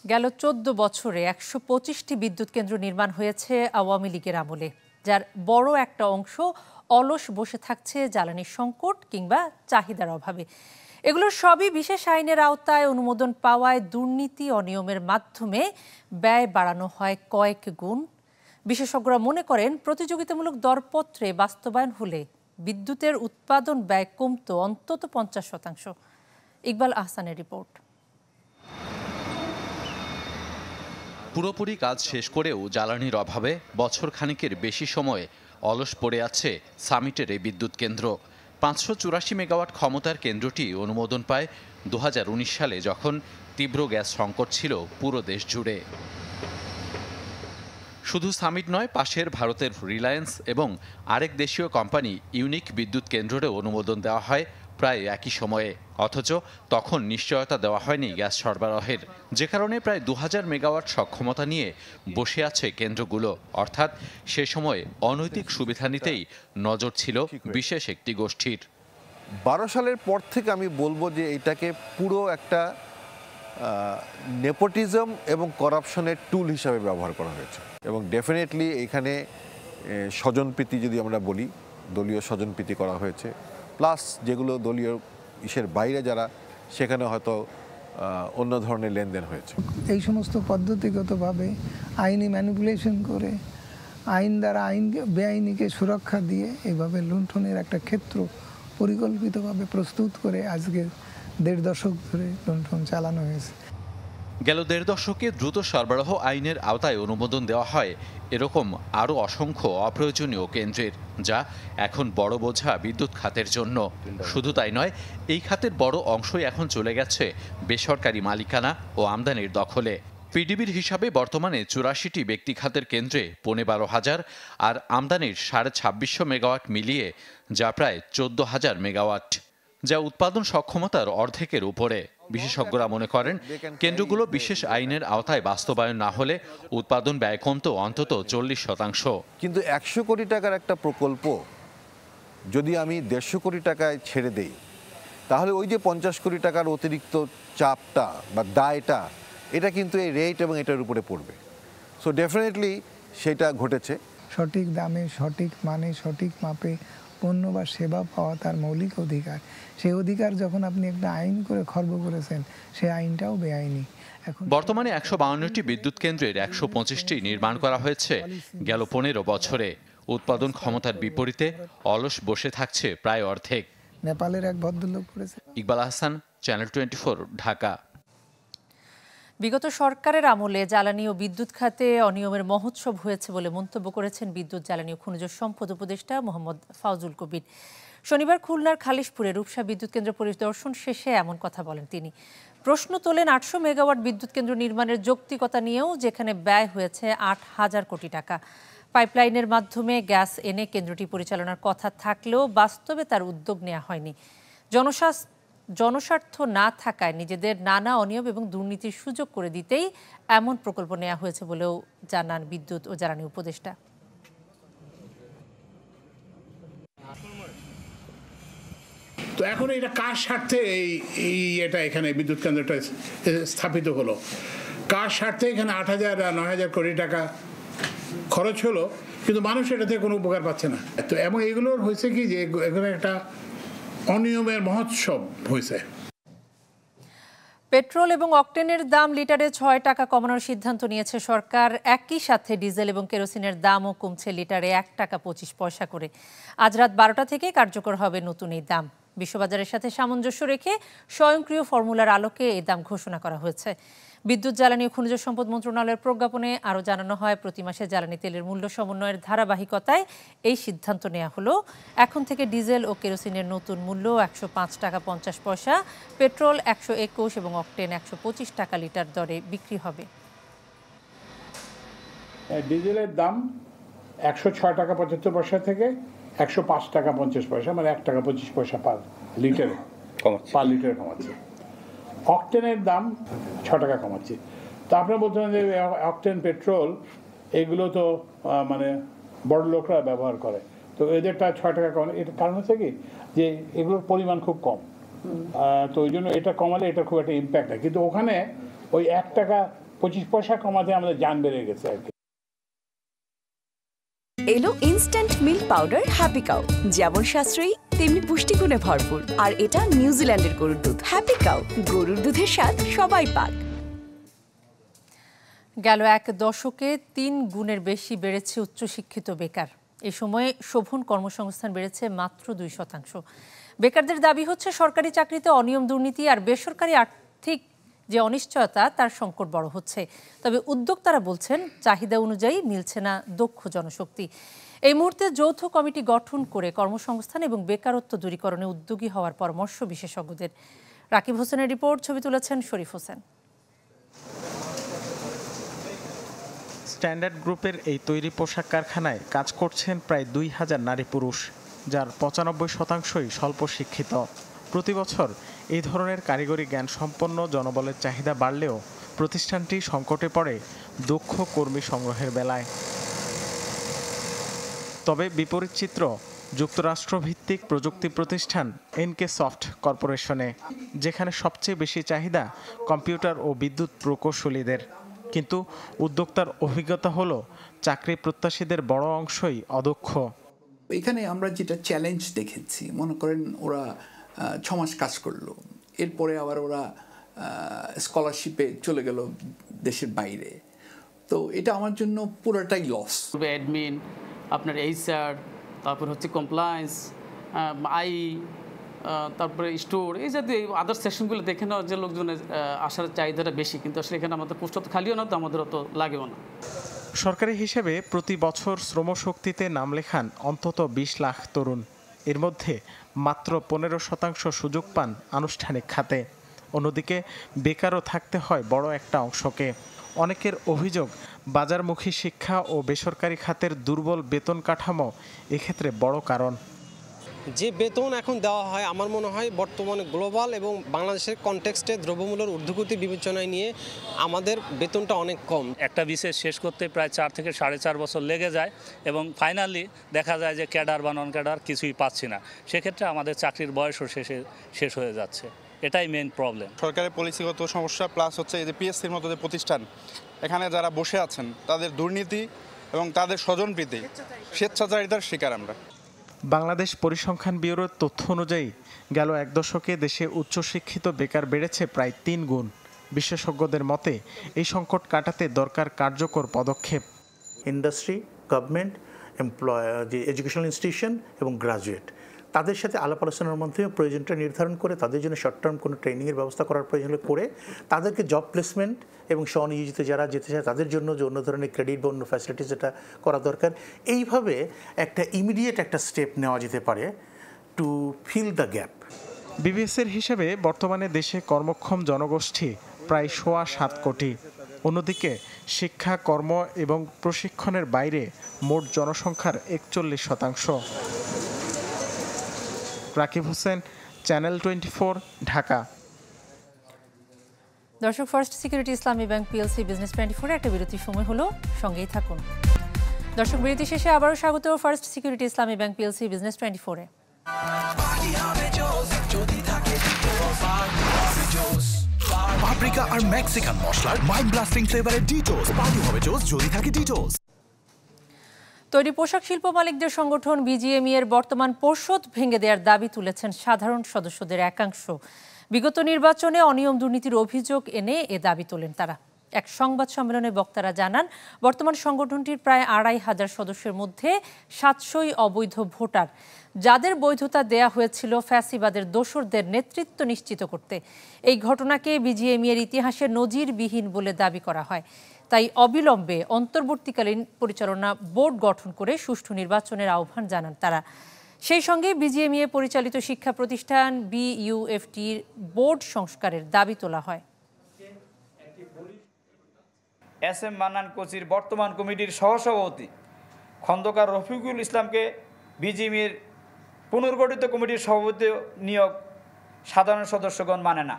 গেল ১৪ বছরে ১২৫টি বিদ্যুৎ কেন্দ্র নির্মাণ হয়েছে আওয়ামী লীগের আমলে, যার বড় একটা অংশ অলস বসে থাকছে জ্বালানির সংকট কিংবা চাহিদার অভাবে। এগুলোর সবই বিশেষ আইনের আওতায় অনুমোদন পাওয়ায় দুর্নীতি অনিয়মের মাধ্যমে ব্যয় বাড়ানো হয় কয়েক গুণ। বিশেষজ্ঞরা মনে করেন, প্রতিযোগিতামূলক দরপত্রে বাস্তবায়ন হলে বিদ্যুতের উৎপাদন ব্যয় কমত অন্তত ৫০%। ইকবাল আহসানের রিপোর্ট। পুরোপুরি কাজ শেষ করেও জ্বালানির অভাবে বছর খানেকের বেশি সময় অলস পড়ে আছে সামিটের এই বিদ্যুৎ কেন্দ্র। ৫৮৪ মেগাওয়াট ক্ষমতার কেন্দ্রটি অনুমোদন পায় ২০১৯ সালে, যখন তীব্র গ্যাস সংকট ছিল পুরো দেশ জুড়ে। শুধু সামিট নয়, পাশের ভারতের রিলায়েন্স এবং আরেক দেশীয় কোম্পানি ইউনিক বিদ্যুৎ কেন্দ্রেরও অনুমোদন দেওয়া হয় প্রায় একই সময়ে। অথচ তখন নিশ্চয়তা দেওয়া হয়নি গ্যাস সরবরাহের, যে কারণে প্রায় ২০০০ মেগাওয়াট সক্ষমতা নিয়ে বসে আছে কেন্দ্রগুলো। অর্থাৎ সে সময় অনৈতিক সুবিধা নিতেই নজর ছিল বিশেষ একটি গোষ্ঠীর। ১২ সালের পর থেকে আমি বলবো যে এটাকে পুরো একটা নেপোটিজম এবং করাপশনের টুল হিসাবে ব্যবহার করা হয়েছে। এবং ডেফিনেটলি এখানে স্বজনপ্রীতি, যদি আমরা বলি, দলীয় স্বজনপ্রীতি করা হয়েছে। প্লাস যেগুলো দলীয় ইসের বাইরে যারা, সেখানে হয়তো অন্য ধরনের লেনদেন হয়েছে। এই সমস্ত পদ্ধতিগতভাবে আইনি ম্যানিপুলেশন করে আইন দ্বারা বেআইনিকে সুরক্ষা দিয়ে এভাবে লুণ্ঠনের একটা ক্ষেত্র পরিকল্পিতভাবে প্রস্তুত করে আজকে ১.৫ দশক ধরে লুণ্ঠন চালানো হয়েছে। গেল ১.৫ দশকে দ্রুত সরবরাহ আইনের আওতায় অনুমোদন দেওয়া হয় এরকম আরও অসংখ্য অপ্রয়োজনীয় কেন্দ্রের, যা এখন বড় বোঝা বিদ্যুৎ খাতের জন্য। শুধু তাই নয়, এই খাতের বড় অংশই এখন চলে গেছে বেসরকারি মালিকানা ও আমদানির দখলে। পিডিবির হিসাবে বর্তমানে ৮৪টি ব্যক্তি খাতের কেন্দ্রে ১৫,০০০ আর আমদানির ২৫০ মেগাওয়াট মিলিয়ে যা প্রায় ১৪,০০০ মেগাওয়াট, যা উৎপাদন সক্ষমতার অর্ধেকের উপরে। বিশেষজ্ঞরা মনে করেন, কেন্দ্রগুলো বিশেষ আইনের আওতায় বাস্তবায়ন না হলে উৎপাদন ব্যয় কমত অন্তত ৪০%। কিন্তু ১০০ কোটি টাকার একটা প্রকল্প যদি আমি ১৫০ কোটি টাকায় ছেড়ে দেই, তাহলে ওই যে ৫০ কোটি টাকার অতিরিক্ত চাপটা বা দায়টা, এটা কিন্তু এই রেট এবং এটার উপরে পড়বে। সো ডেফিনেটলি সেটা ঘটেছে। সঠিক দামে, সঠিক মানে, সঠিক মাপে পণ্য বা সেবা পাওয়া তার মৌলিক অধিকার। সেই অধিকার যখন আপনি একটা আইন করে খর্ব করেছেন, সেই আইনটাও বেআইনি। এখন বর্তমানে ১৫২টি বিদ্যুৎ কেন্দ্রের ১২৫টি নির্মাণ করা হয়েছে গেল ১৫ বছরে। উৎপাদন ক্ষমতার বিপরীতে অলস বসে থাকছে প্রায় অর্ধেক। নেপালের এক ভদ্রলোক করেছে। ইকবাল আহসান, চ্যানেল 24, ঢাকা। বিগত সরকারের আমলে জ্বালানি ও বিদ্যুৎ খাতে অনিয়মের মহোৎসব হয়েছে বলে মন্তব্য করেছেন বিদ্যুৎ, জ্বালানি ও খনিজ সম্পদ উপদেষ্টা মোহাম্মদ ফাউজুল কবির। শনিবার খুলনার খালিশপুরে রূপসা বিদ্যুৎ কেন্দ্র পরিদর্শন শেষে এমন কথা বলেন তিনি। প্রশ্ন তোলেন ৮০০ মেগাওয়াট বিদ্যুৎ কেন্দ্র নির্মাণের যৌক্তিকতা নিয়েও, যেখানে ব্যয় হয়েছে ৮,০০০ কোটি টাকা। পাইপলাইনের মাধ্যমে গ্যাস এনে কেন্দ্রটি পরিচালনার কথা থাকলেও বাস্তবে তার উদ্যোগ নেওয়া হয়নি। জনস্বার্থ না থাকায় নিজেদের নানা অনিয়ম এবং দুর্নীতির সুযোগ করে দিতেই এমন প্রকল্প নেওয়া হয়েছে বলেও জানান বিদ্যুৎ ও জ্বালানি উপদেষ্টা। তো এখন এটা কার স্বার্থে এটা এখানে বিদ্যুৎ কেন্দ্রটা স্থাপিত হলো? কার স্বার্থে এখানে ৮,০০০ আর ৯,০০০ কোটি টাকা খরচ হলো, কিন্তু মানুষ এটা থেকে কোনো উপকার পাচ্ছে না। তো এবং এগুলোর হয়েছে কি, যে এখানে একটা অনিয়মের মহোৎসব হয়েছে। পেট্রোল এবং অকটেনের দাম লিটারে ৬ টাকা কমানোর সিদ্ধান্ত নিয়েছে সরকার। একই সাথে ডিজেল এবং কেরোসিনের দামও কমছে লিটারে ১ টাকা ২৫ পয়সা করে। আজ রাত ১২টা থেকে কার্যকর হবে নতুন এই দাম। বিশ্ববাজারের সাথে সামঞ্জস্য রেখে স্বয়ংক্রিয় ফর্মুলার আলোকে এই দাম ঘোষণা করা হয়েছে। বিদ্যুৎ, জ্বালানি ও খনিজ সম্পদ মন্ত্রণালয়ের প্রজ্ঞাপনে আরও জানানো হয়, প্রতি মাসে জ্বালানি তেলের মূল্য সমন্বয়ের ধারাবাহিকতায় এই সিদ্ধান্ত নেওয়া হলো। এখন থেকে ডিজেল ও কেরোসিনের নতুন মূল্য ১০৫ টাকা ৫০ পয়সা, পেট্রোল ১২১ এবং অকটেন ১২৫ টাকা লিটার দরে বিক্রি হবে। ডিজেলের দাম ১০৬ টাকা ৭৫ পয়সা থেকে ১০৫ টাকা ৫০ পয়সা, মানে ১ টাকা ২৫ পয়সা পার লিটারে কমাচ্ছে। অকটেনের দাম ৬ টাকা কমাচ্ছে। তো আপনারা বলছেন যে অকটেন, পেট্রোল এগুলো তো মানে বড় লোকরা ব্যবহার করে, তো এদেরটা ৬ টাকা কমানো, এটার কারণ হচ্ছে কি, যে এগুলোর পরিমাণ খুব কম। তো ওই জন্য এটা কমালে এটা খুব একটা ইম্প্যাক্ট হয়। কিন্তু ওখানে ওই ১ টাকা 25 পয়সা কমাতে আমাদের জান বেড়ে গেছে আর কি। এলো instant milk powder happy cow, যেমন সাশ্রয়ী তেমনি পুষ্টিগুণে ভরপুর। আর এটা নিউজিল্যান্ডের গরুর দুধ। হ্যাপি কাউ, গরুর দুধের স্বাদ সবাই পাক। গেল এক দশকে 3 গুণের বেশি বেড়েছে উচ্চশিক্ষিত বেকার। এ সময়ে শোভন কর্মসংস্থান বেড়েছে মাত্র 2%। বেকারদের দাবি হচ্ছে সরকারি চাকরিতে অনিয়ম, দুর্নীতি আর বেসরকারি আর্থিক যে অনিশ্চয়তা তার সংকট বড় হচ্ছে। তবে উদ্যোক্তারা বলছেন চাহিদা অনুযায়ী মিলছে না দক্ষ জনশক্তি। এই মুহূর্তে যৌথ কমিটি গঠন করে কর্মসংস্থান এবং বেকারত্ব দূরীকরণে উদ্যোগী হওয়ার পরামর্শ বিশেষজ্ঞদের। রাকিব হোসেনের রিপোর্ট, ছবি তুলেছেন শরীফ হোসেন। স্ট্যান্ডার্ড গ্রুপের এই তৈরি পোশাক কারখানায় কাজ করছেন প্রায় 2000 নারী পুরুষ, যার 95%ই স্বল্প শিক্ষিত। প্রতি বছর এই ধরনের কারিগরি জ্ঞান সম্পন্ন জনবলের চাহিদা বাড়লেও প্রতিষ্ঠানটি সংকটে পড়ে দক্ষ কর্মী সংগ্রহের বেলায়। তবে বিপরীত চিত্র যুক্তরাষ্ট্রভিত্তিক প্রযুক্তি প্রতিষ্ঠান এনকে সফট কর্পোরেশনে, যেখানে সবচেয়ে বেশি চাহিদা কম্পিউটার ও বিদ্যুৎ প্রকৌশলীদের। কিন্তু উদ্যোক্তার অভিজ্ঞতা হলো চাকরি প্রত্যাশীদের বড় অংশই অদক্ষ। এখানে আমরা যেটা চ্যালেঞ্জ দেখেছি, মনে করেন ওরা 6 মাস কাজ করলো, এরপরে আবার ওরা স্কলারশিপে চলে গেল দেশের বাইরে। তো এটা আমার জন্য পুরোটাই লস। অ্যাডমিন, আপনার এইচআর, তারপর হচ্ছে কমপ্লায়েন্স, আই, তারপরে স্টোর, এই জাতীয় আদার সেকশনগুলো দেখে নেওয়া যে লোকজনের আসার চাহিদাটা বেশি, কিন্তু আসলে এখানে আমাদের পোস্ট তো খালিও না, তো আমাদের অত লাগেও না। সরকারি হিসেবে প্রতি বছর শ্রমশক্তিতে নাম লেখান অন্তত 20 লাখ তরুণ। এর মধ্যে মাত্র 15% সুযোগ পান আনুষ্ঠানিক খাতে। অন্যদিকে বেকারও থাকতে হয় বড় একটা অংশকে। অনেকের অভিযোগ বাজারমুখী শিক্ষা ও বেসরকারি খাতের দুর্বল বেতন কাঠামো এক্ষেত্রে বড় কারণ। যে বেতন এখন দেওয়া হয়, আমার মনে হয় বর্তমানে গ্লোবাল এবং বাংলাদেশের কনটেক্সটে দ্রব্যমূল্যের ঊর্ধ্বগতি বিবেচনায় নিয়ে আমাদের বেতনটা অনেক কম। একটা বিশেষ শেষ করতে প্রায় 4 থেকে 4.5 বছর লেগে যায় এবং ফাইনালি দেখা যায় যে ক্যাডার বা নন ক্যাডার কিছুই পাচ্ছি না। সেক্ষেত্রে আমাদের চাকরির বয়সও শেষ হয়ে যাচ্ছে। এটাই মেইন প্রবলেম। সরকারের পলিসিগত সমস্যা, প্লাস হচ্ছে এই যে পিএসসির মতো যে প্রতিষ্ঠান, এখানে যারা বসে আছেন তাদের দুর্নীতি এবং তাদের স্বজনপ্রীতি, স্বেচ্ছাচারিতার শিকার আমরা। বাংলাদেশ পরিসংখ্যান ব্যুরোর তথ্য অনুযায়ী গেল এক দশকে দেশে উচ্চশিক্ষিত বেকার বেড়েছে প্রায় 3 গুণ। বিশেষজ্ঞদের মতে এই সংকট কাটাতে দরকার কার্যকর পদক্ষেপ। ইন্ডাস্ট্রি, গভর্নমেন্ট, এমপ্লয়ার, যে এডুকেশনাল ইনস্টিটিউশন এবং গ্রাজুয়েট, তাদের সাথে আলাপ আলোচনার মাধ্যমে প্রয়োজনটা নির্ধারণ করে তাদের জন্য শর্ট টার্ম কোনো ট্রেনিংয়ের ব্যবস্থা করার প্রয়োজন করে তাদেরকে জব প্লেসমেন্ট এবং স্বনিয়োজিত যারা যেতে চায় তাদের জন্য যে অন্য ধরনের ক্রেডিট বা অন্য ফ্যাসিলিটিস যেটা করা দরকার, এইভাবে একটা ইমিডিয়েট একটা স্টেপ নেওয়া যেতে পারে টু ফিল দ্য গ্যাপ। বিবিএসের হিসেবে বর্তমানে দেশে কর্মক্ষম জনগোষ্ঠী প্রায় 7.25 কোটি। অন্যদিকে শিক্ষা, কর্ম এবং প্রশিক্ষণের বাইরে মোট জনসংখ্যার 41%। রাকিব হোসেন, চ্যানেল 24, ঢাকা। দর্শক, first Security Islami Bank PLC business 24 একটা বিরতির সময় হলো, সঙ্গেই থাকুন। দর্শক, বিরতি শেষে আবারও স্বাগত first Security Islami Bank PLC business 24-এ। Paprika আর মেক্সিকান মশলার মাইন্ড ব্লাস্টিং ফ্লেভারের ডিটোস, পার্টি হবে জোস যদি থাকে ডিটোস। তৈরি পোশাক শিল্প মালিকদের সংগঠন বিজিএমইএ এর বর্তমান পর্ষদ ভেঙে দেওয়ার দাবি তুলেছেন সাধারণ সদস্যদের একাংশ। বিগত নির্বাচনে অনিয়ম, দুর্নীতির অভিযোগ এনে এ দাবি তোলেন তারা। এক সংবাদ সম্মেলনে বক্তারা জানান, বর্তমান সংগঠনটির প্রায় 2500 সদস্যের মধ্যে 700ই অবৈধ ভোটার, যাদের বৈধতা দেয়া হয়েছিল ফ্যাসিবাদের দোসরদের নেতৃত্ব নিশ্চিত করতে। এই ঘটনাকে বিজিএমইএ এর ইতিহাসে নজিরবিহীন বলে দাবি করা হয়। তাই অবিলম্বে অন্তর্বর্তীকালীন পরিচালনা বোর্ড গঠন করে সুষ্ঠু নির্বাচনের আহ্বান জানান তারা। সেই সঙ্গে বিজিএমইএ পরিচালিত শিক্ষা প্রতিষ্ঠান বিইউএফটির বোর্ড সংস্কারের দাবি তোলা হয়। এস এম মান্নান কোচির বর্তমান কমিটির সহসভাপতি খন্দকার রফিকুল ইসলামকে বিজিএমইএর পুনর্গঠিত কমিটির সভাপতি নিয়োগ সাধারণ সদস্যগণ মানে না।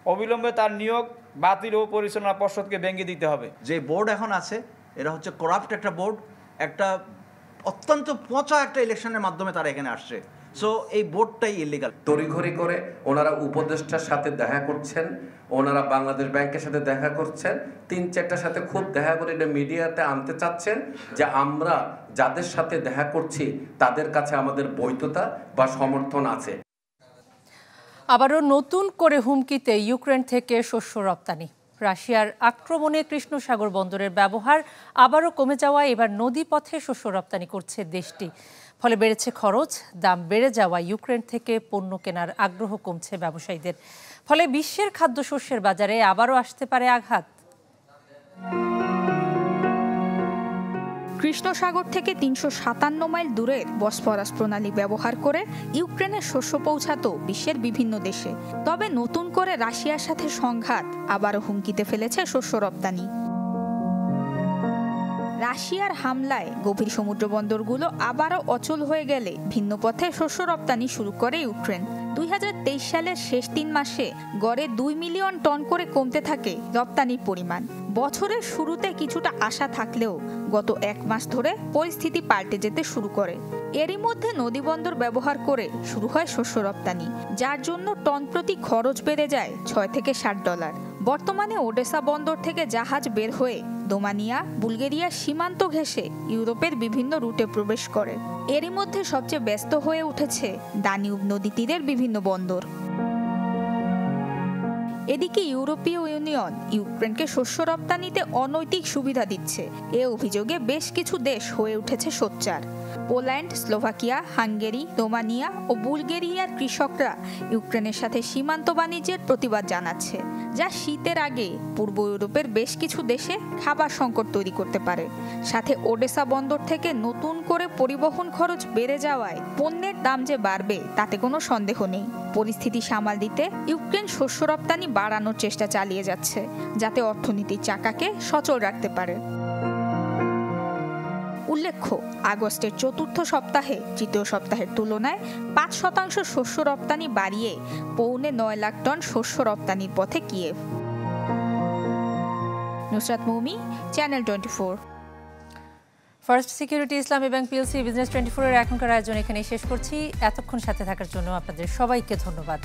অবিলম্বে তার নিয়োগ বাতিল ও পরিচালনা পর্ষদকে ভেঙে দিতে হবে। যে বোর্ড এখন আছে এরা হচ্ছে করাপ্ট একটা বোর্ড, একটা অত্যন্ত পচা একটা ইলেকশনের মাধ্যমে তারা এখানে আসছে। সো এই বোর্ডটাই ইলিগাল। তড়িঘড়ি করে ওনারা উপদেষ্টার সাথে দেখা করছেন, ওনারা বাংলাদেশ ব্যাংকের সাথে দেখা করছেন, ৩-৪টার সাথে খুব দেখা করে এটা মিডিয়াতে আনতে চাচ্ছেন যে আমরা যাদের সাথে দেখা করছি তাদের কাছে আমাদের বৈধতা বা সমর্থন আছে। আবারও নতুন করে হুমকিতে ইউক্রেন থেকে শস্য রপ্তানি। রাশিয়ার আক্রমণে কৃষ্ণ সাগর বন্দরের ব্যবহার আবারও কমে যাওয়ায় এবার নদীপথে শস্য রপ্তানি করছে দেশটি। ফলে বেড়েছে খরচ, দাম বেড়ে যাওয়া ইউক্রেন থেকে পণ্য কেনার আগ্রহ কমছে ব্যবসায়ীদের। ফলে বিশ্বের খাদ্যশস্যের বাজারে আবারও আসতে পারে আঘাত। কৃষ্ণ সাগর থেকে ৩৫৭ মাইল দূরের বসফরাস প্রণালী ব্যবহার করে ইউক্রেনের শস্য পৌঁছাতো বিশ্বের বিভিন্ন দেশে। তবে নতুন করে রাশিয়ার সাথে সংঘাত আবারও হুমকিতে ফেলেছে শস্য রপ্তানি। রাশিয়ার হামলায় গভীর সমুদ্র বন্দরগুলো আবারও অচল হয়ে গেলে ভিন্ন পথে শস্য রপ্তানি শুরু করে ইউক্রেন। ২০২৩ সালের শেষ ৩ মাসে গড়ে ২ মিলিয়ন টন করে কমতে থাকে রপ্তানির পরিমাণ। বছরের শুরুতে কিছুটা আশা থাকলেও গত ১ মাস ধরে পরিস্থিতি পাল্টে যেতে শুরু করে। এরই মধ্যে নদীবন্দর ব্যবহার করে শুরু হয় শস্য রপ্তানি, যার জন্য টন প্রতি খরচ বেড়ে যায় $৬ থেকে $৭। বর্তমানে ওডেসা বন্দর থেকে জাহাজ বের হয়ে রোমানিয়া, বুলগেরিয়া সীমান্ত ঘেঁষে ইউরোপের বিভিন্ন রুটে প্রবেশ করে। এরই মধ্যে সবচেয়ে ব্যস্ত হয়ে উঠেছে দানিউব নদী তীরের বিভিন্ন বন্দর। এদিকে ইউরোপীয় ইউনিয়ন ইউক্রেনকে শস্য রপ্তানিতে অনৈতিক সুবিধা দিচ্ছে। এ অভিযোগে বেশ কিছু দেশ হয়ে উঠেছে সোচ্চার। পোল্যান্ড, স্লোভাকিয়া, হাঙ্গেরি, রোমানিয়া ও বুলগেরিয়ার কৃষকরা ইউক্রেনের সাথে সীমান্ত বাণিজ্যের প্রতিবাদ জানাচ্ছে, যা শীতের আগে পূর্ব ইউরোপের বেশ কিছু দেশে খাবার সংকট তৈরি করতে পারে। সাথে ওডেসা বন্দর থেকে নতুন করে পরিবহন খরচ বেড়ে যাওয়ায় পণ্যের দাম যে বাড়বে তাতে কোনো সন্দেহ নেই। পরিস্থিতি সামাল দিতে ইউক্রেন শস্য রপ্তানি বাড়ানোর চেষ্টা চালিয়ে যাচ্ছে, যাতে অর্থনীতির চাকাকে সচল রাখতে পারে। উল্লেখ্য, আগস্টের চতুর্থ সপ্তাহে তৃতীয় সপ্তাহের তুলনায় ৫% শস্য রপ্তানি বাড়িয়ে 9.৫ লাখ টন শস্য রপ্তানির পথে Kyiv. Nusrat Moumi, channel 24। First Security Islami Bank PLC business 24 এর এখনকার আয়োজন এখানেই শেষ করছি। এতক্ষণ সাথে থাকার জন্য আপনাদের সবাইকে ধন্যবাদ।